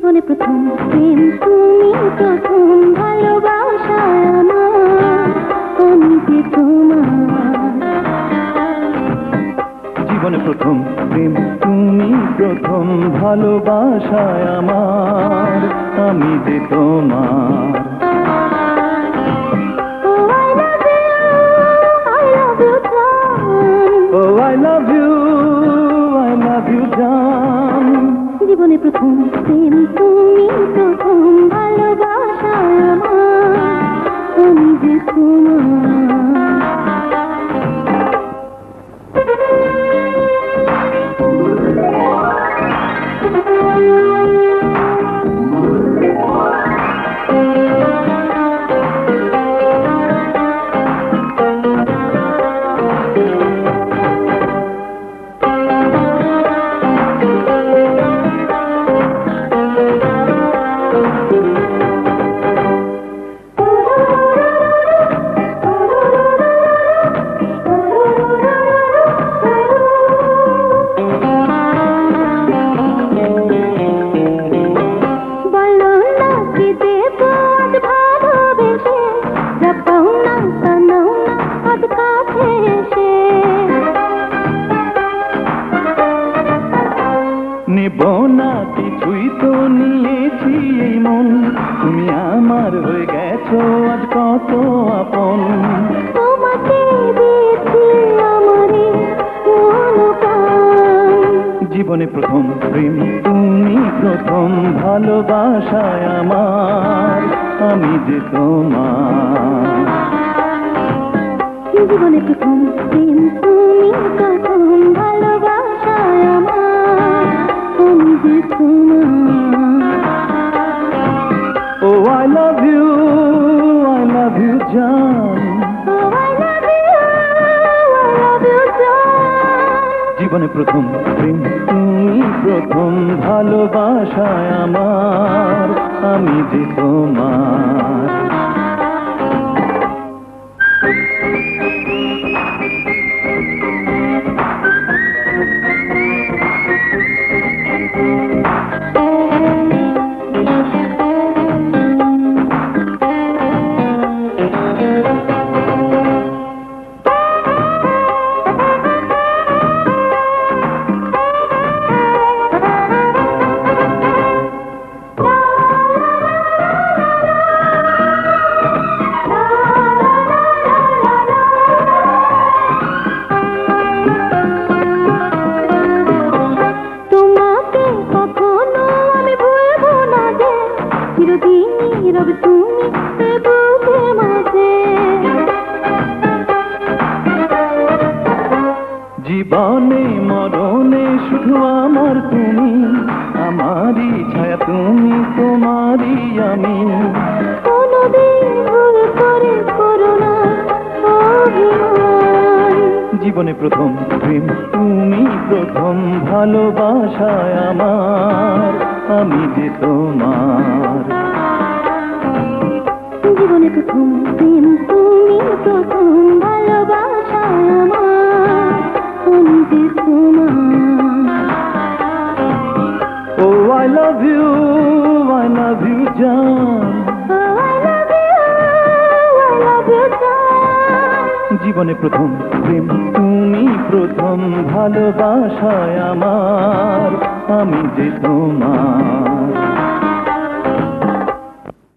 জীবনে প্রথম প্রেম তুমি, প্রথম ভালোবাসায় আমার, আমি যে তোমার। জীবনে প্রথম প্রেম তুমি, প্রথম ভালোবাসায় আমার, আমি যে তোমার। Oh, I love you, I love you, জান। জীবনে প্রথম প্রেম তুমি, প্রথম ভালোবাসায় আমার, আমি যে তোমার। নেব না কিছুই তো নিয়েছি এই মন, তুমি আমার হয়ে গেছো আজ কত আপন। তোমাকে দিয়েছি আমারে মন প্রাণ। জীবনে প্রথম প্রেম তুমি, প্রথম ভালোবাসায় আমার, আমি যে তোমার। জীবনে প্রথম প্রেম তুমি, প্রথম ভালোবাসায় আমার, আমি যে তোমার। Oh, I love you, জান। Oh, I love you, জান। জীবনে প্রথম প্রেম তুমি, প্রথম ভালোবাসায় আমার, আমি যে তোমার। চিরদিনই রবে তুমি এ বুকের মাঝে। জীবনে মরণে শুধু আমার তুমি, আমারই ছায়া তুমি, তোমারই আমি। কোনদিন ভুল করে করো না অভিমান। জীবনে প্রথম প্রেম তুমি, প্রথম ভালোবাসায় আমার, আমি যে তোমার। জীবনে প্রথম প্রেম তুমি, প্রথম ভালোবাসায় আমার, আমি যে তোমার। Oh, I love you, জান। Oh, I love you, জান। জীবনে প্রথম প্রেম তুমি, প্রথম ভালোবাসায় আমার, আমি যে তোমার।